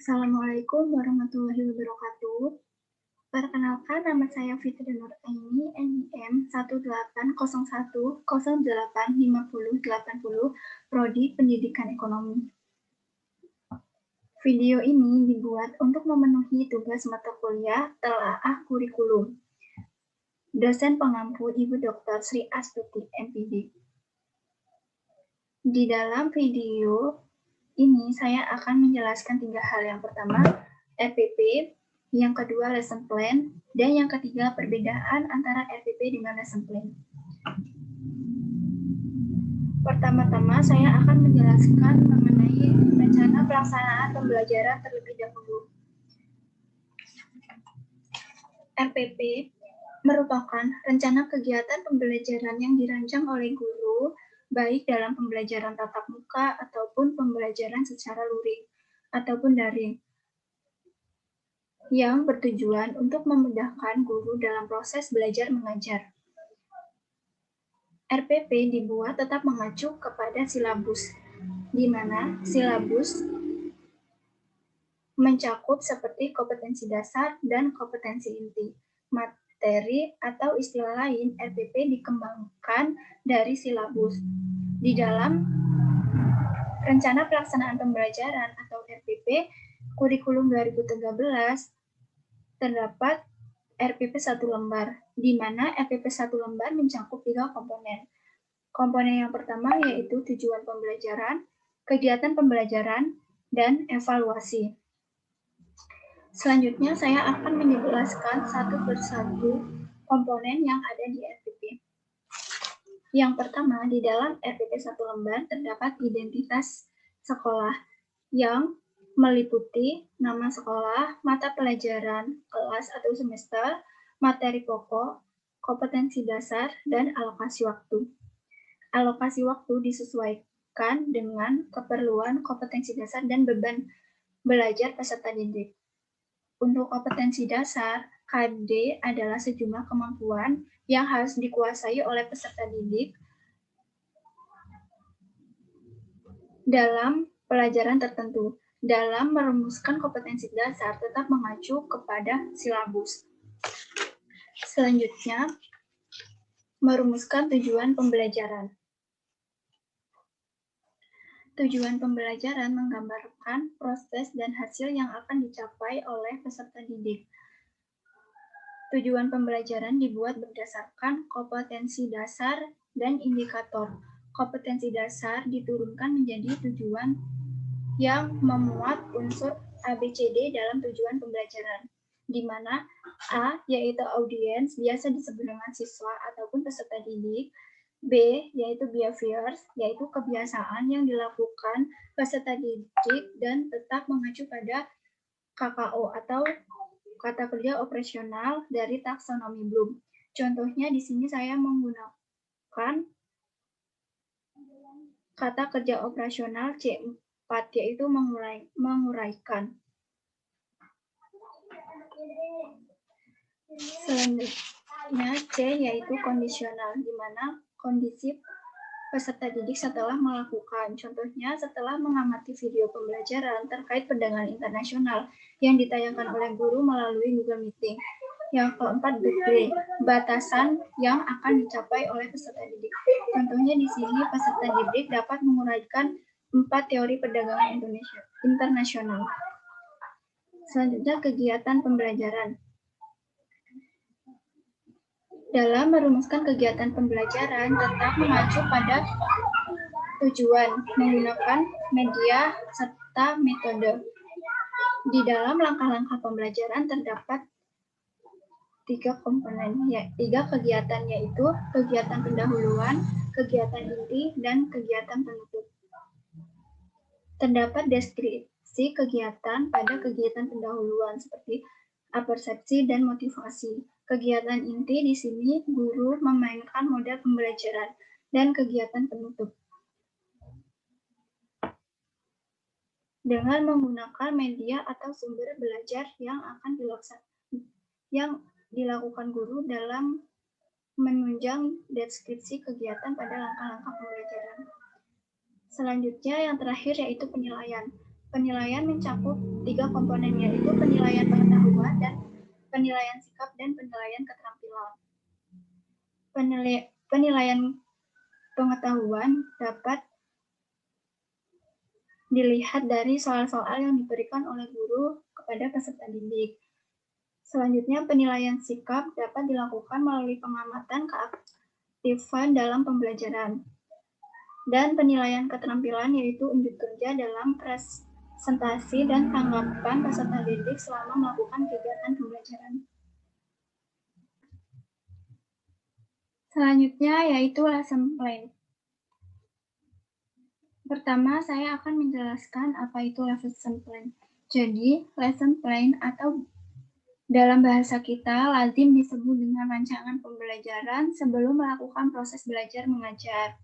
Assalamualaikum warahmatullahi wabarakatuh. Perkenalkan, nama saya Fitri Nur Aini, NIM 18101085080, Prodi Pendidikan Ekonomi. Video ini dibuat untuk memenuhi tugas mata kuliah telaah kurikulum. Dosen pengampu Ibu Dr. Sri Astuti, MPD. Di dalam video ini saya akan menjelaskan 3 hal. Yang pertama, RPP, yang kedua lesson plan, dan yang ketiga perbedaan antara RPP dengan lesson plan. Pertama-tama saya akan menjelaskan mengenai rencana pelaksanaan pembelajaran terlebih dahulu. RPP merupakan rencana kegiatan pembelajaran yang dirancang oleh guru, baik dalam pembelajaran tatap muka ataupun pembelajaran secara luring ataupun daring, yang bertujuan untuk memudahkan guru dalam proses belajar mengajar. RPP dibuat tetap mengacu kepada silabus, di mana silabus mencakup seperti kompetensi dasar dan kompetensi inti. Materi atau istilah lain, RPP dikembangkan dari silabus. Di dalam rencana pelaksanaan pembelajaran atau RPP kurikulum 2013 terdapat RPP 1 lembar, di mana RPP 1 lembar mencakup 3 komponen. Komponen yang pertama yaitu tujuan pembelajaran, kegiatan pembelajaran, dan evaluasi. Selanjutnya saya akan menjelaskan satu persatu komponen yang ada di RPP. Yang pertama, di dalam RPP 1 lembar terdapat identitas sekolah yang meliputi nama sekolah, mata pelajaran, kelas atau semester, materi pokok, kompetensi dasar, dan alokasi waktu. Alokasi waktu disesuaikan dengan keperluan kompetensi dasar dan beban belajar peserta didik. Untuk kompetensi dasar, KD adalah sejumlah kemampuan yang harus dikuasai oleh peserta didik dalam pelajaran tertentu. Dalam merumuskan kompetensi dasar tetap mengacu kepada silabus. Selanjutnya, merumuskan tujuan pembelajaran. Tujuan pembelajaran menggambarkan proses dan hasil yang akan dicapai oleh peserta didik. Tujuan pembelajaran dibuat berdasarkan kompetensi dasar dan indikator. Kompetensi dasar diturunkan menjadi tujuan yang memuat unsur ABCD dalam tujuan pembelajaran, di mana A yaitu audiens, biasa disebut dengan siswa ataupun peserta didik, B yaitu behaviors, yaitu kebiasaan yang dilakukan peserta didik dan tetap mengacu pada KKO atau kata kerja operasional dari taksonomi Bloom. Contohnya di sini saya menggunakan kata kerja operasional C4, yaitu menguraikan. Selanjutnya C yaitu kondisional, di mana kondisi peserta didik setelah melakukan. Contohnya setelah mengamati video pembelajaran terkait perdagangan internasional yang ditayangkan oleh guru melalui Google Meeting. Yang keempat, degree, batasan yang akan dicapai oleh peserta didik. Contohnya di sini peserta didik dapat menguraikan 4 teori perdagangan internasional. Selanjutnya, kegiatan pembelajaran. Dalam merumuskan kegiatan pembelajaran tetap mengacu pada tujuan, menggunakan media serta metode. Di dalam langkah-langkah pembelajaran terdapat 3 komponen, 3 kegiatan, yaitu kegiatan pendahuluan, kegiatan inti, dan kegiatan penutup. Terdapat deskripsi kegiatan pada kegiatan pendahuluan seperti apersepsi dan motivasi. Kegiatan inti di sini guru memainkan model pembelajaran, dan kegiatan penutup dengan menggunakan media atau sumber belajar yang akan dilakukan guru dalam menunjang deskripsi kegiatan pada langkah-langkah pembelajaran. Selanjutnya yang terakhir yaitu penilaian. Penilaian mencakup 3 komponen, yaitu penilaian pengetahuan dan penilaian sikap dan penilaian keterampilan. Penilaian pengetahuan dapat dilihat dari soal-soal yang diberikan oleh guru kepada peserta didik. Selanjutnya, penilaian sikap dapat dilakukan melalui pengamatan keaktifan dalam pembelajaran. Dan penilaian keterampilan yaitu unjuk kerja dalam presentasi dan tanggapan peserta didik selama melakukan kegiatan pembelajaran. Selanjutnya yaitu lesson plan. Pertama, saya akan menjelaskan apa itu lesson plan. Jadi, lesson plan atau dalam bahasa kita lazim disebut dengan rancangan pembelajaran sebelum melakukan proses belajar mengajar.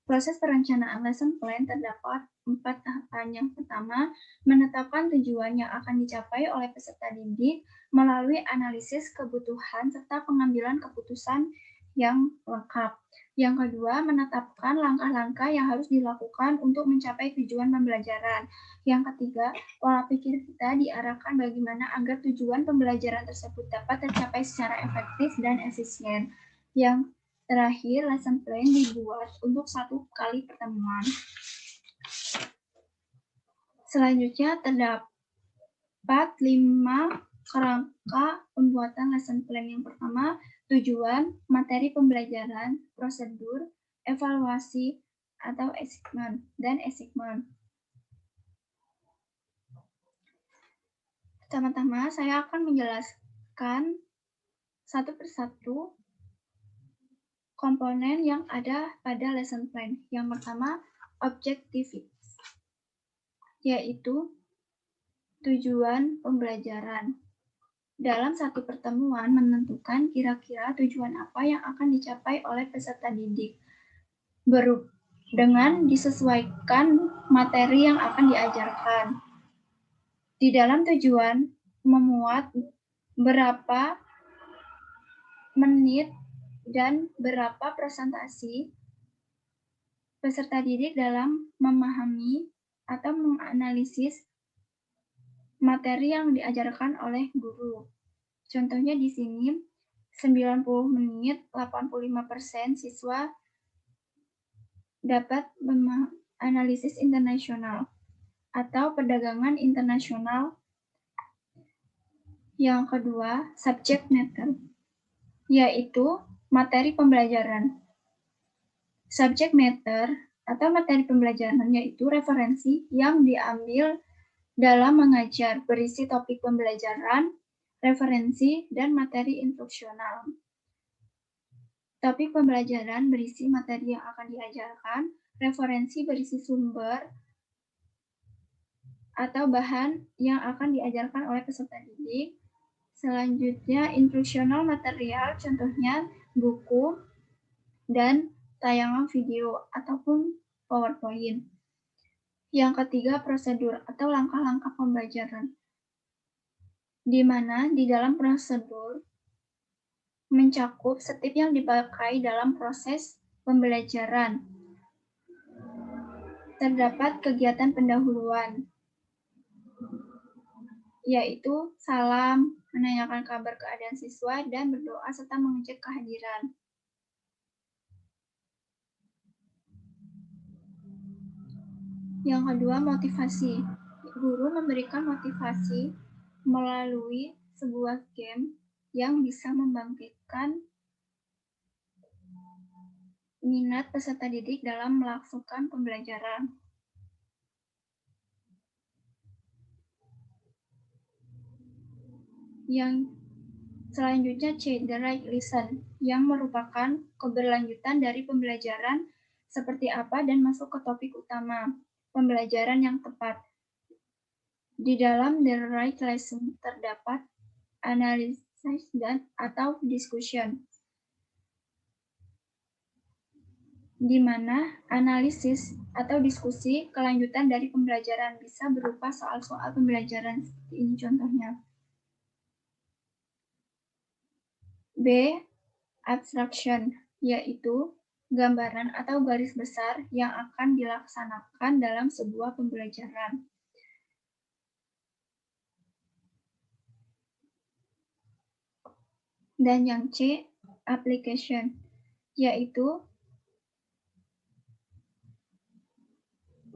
Proses perencanaan lesson plan terdapat 4 tahapan. Yang pertama, menetapkan tujuan yang akan dicapai oleh peserta didik melalui analisis kebutuhan serta pengambilan keputusan yang lengkap. Yang kedua, menetapkan langkah-langkah yang harus dilakukan untuk mencapai tujuan pembelajaran. Yang ketiga, pola pikir kita diarahkan bagaimana agar tujuan pembelajaran tersebut dapat tercapai secara efektif dan efisien. Yang terakhir, lesson plan dibuat untuk 1 kali pertemuan. Selanjutnya, terdapat 5 kerangka pembuatan lesson plan. Yang pertama, tujuan, materi pembelajaran, prosedur, evaluasi atau assessment, dan assessment. Pertama-tama, saya akan menjelaskan satu persatu komponen yang ada pada lesson plan. Yang pertama, objectives, yaitu tujuan pembelajaran. Dalam satu pertemuan menentukan kira-kira tujuan apa yang akan dicapai oleh peserta didik. Dengan disesuaikan materi yang akan diajarkan. Di dalam tujuan memuat berapa menit dan berapa presentasi peserta didik dalam memahami atau menganalisis materi yang diajarkan oleh guru. Contohnya di sini 90 menit 85% siswa dapat analisis internasional atau perdagangan internasional. Yang kedua, subject matter, yaitu materi pembelajaran. Subject matter atau materi pembelajaran yaitu referensi yang diambil dalam mengajar, berisi topik pembelajaran, referensi, dan materi instruksional. Topik pembelajaran berisi materi yang akan diajarkan, referensi berisi sumber atau bahan yang akan diajarkan oleh peserta didik. Selanjutnya, instruksional material, contohnya buku dan tayangan video ataupun PowerPoint. Yang ketiga, prosedur atau langkah-langkah pembelajaran, di mana di dalam prosedur mencakup step yang dipakai dalam proses pembelajaran. Terdapat kegiatan pendahuluan, yaitu salam, menanyakan kabar keadaan siswa, dan berdoa serta mengecek kehadiran. Yang kedua, motivasi. Guru memberikan motivasi melalui sebuah game yang bisa membangkitkan minat peserta didik dalam melakukan pembelajaran. Yang selanjutnya C, the right listen, yang merupakan keberlanjutan dari pembelajaran seperti apa dan masuk ke topik utama, pembelajaran yang tepat. Di dalam the right lesson terdapat analysis dan atau discussion, di mana analisis atau diskusi kelanjutan dari pembelajaran bisa berupa soal-soal pembelajaran seperti ini contohnya. B, abstraction, yaitu gambaran atau garis besar yang akan dilaksanakan dalam sebuah pembelajaran. Dan yang C, application, yaitu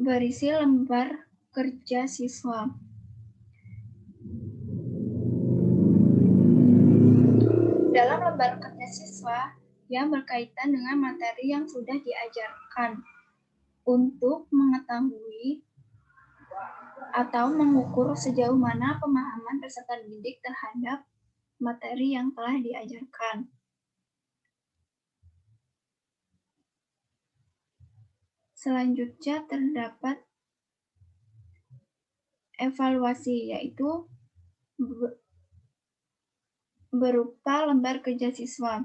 berisi lembar kerja siswa. Dalam lembar kerja siswa yang berkaitan dengan materi yang sudah diajarkan untuk mengetahui atau mengukur sejauh mana pemahaman peserta didik terhadap materi yang telah diajarkan. Selanjutnya terdapat evaluasi, yaitu berupa lembar kerja siswa.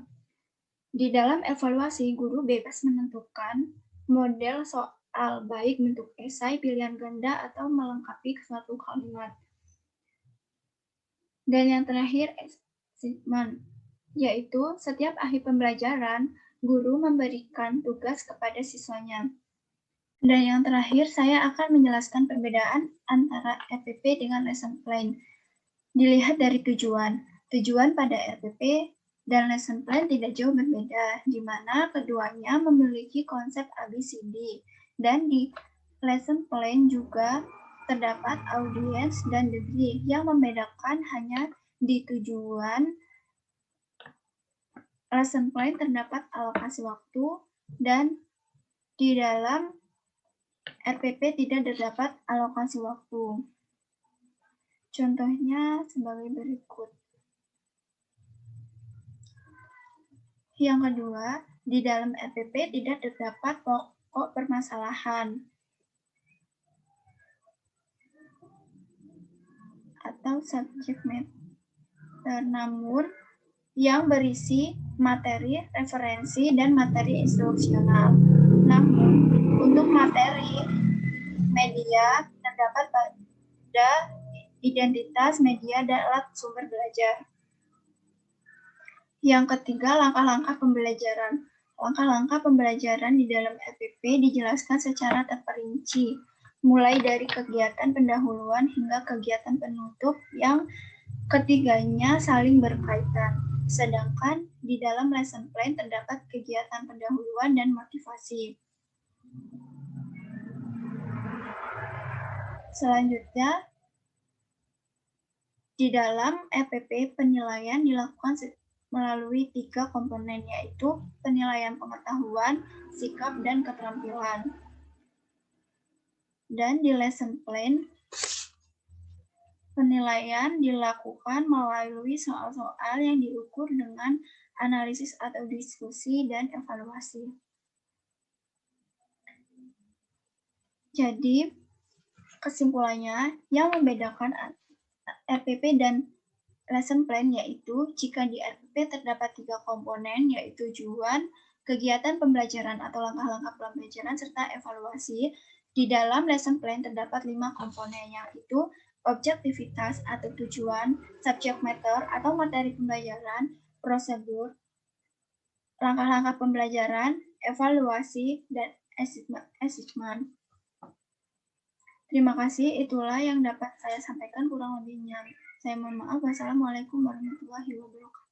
Di dalam evaluasi, guru bebas menentukan model soal baik bentuk esai, pilihan ganda, atau melengkapi suatu kalimat. Dan yang terakhir, assessment, yaitu setiap akhir pembelajaran, guru memberikan tugas kepada siswanya. Dan yang terakhir, saya akan menjelaskan perbedaan antara RPP dengan lesson plan. Dilihat dari tujuan. Tujuan pada RPP dan lesson plan tidak jauh berbeda, di mana keduanya memiliki konsep ABCD. Dan di lesson plan juga terdapat audience dan degree. Yang membedakan hanya di tujuan. Lesson plan terdapat alokasi waktu, dan di dalam RPP tidak terdapat alokasi waktu. Contohnya sebagai berikut. Yang kedua, di dalam RPP tidak terdapat pokok permasalahan atau subject matter, namun yang berisi materi, referensi, dan materi instruksional. Namun, untuk materi media terdapat pada identitas media dan alat sumber belajar. Yang ketiga, langkah-langkah pembelajaran. Langkah-langkah pembelajaran di dalam RPP dijelaskan secara terperinci, mulai dari kegiatan pendahuluan hingga kegiatan penutup yang ketiganya saling berkaitan. Sedangkan di dalam lesson plan terdapat kegiatan pendahuluan dan motivasi. Selanjutnya, di dalam RPP penilaian dilakukan melalui 3 komponen, yaitu penilaian pengetahuan, sikap, dan keterampilan. Dan di lesson plan, penilaian dilakukan melalui soal-soal yang diukur dengan analisis atau diskusi dan evaluasi. Jadi, kesimpulannya, yang membedakan RPP dan lesson plan yaitu jika di RPP terdapat 3 komponen, yaitu tujuan, kegiatan pembelajaran atau langkah-langkah pembelajaran, serta evaluasi. Di dalam lesson plan terdapat 5 komponen, yaitu objektivitas atau tujuan, subject matter atau materi pembelajaran, prosedur, langkah-langkah pembelajaran, evaluasi, dan assessment. Terima kasih, itulah yang dapat saya sampaikan, kurang lebihnya saya mohon maaf. Wassalamualaikum warahmatullahi wabarakatuh.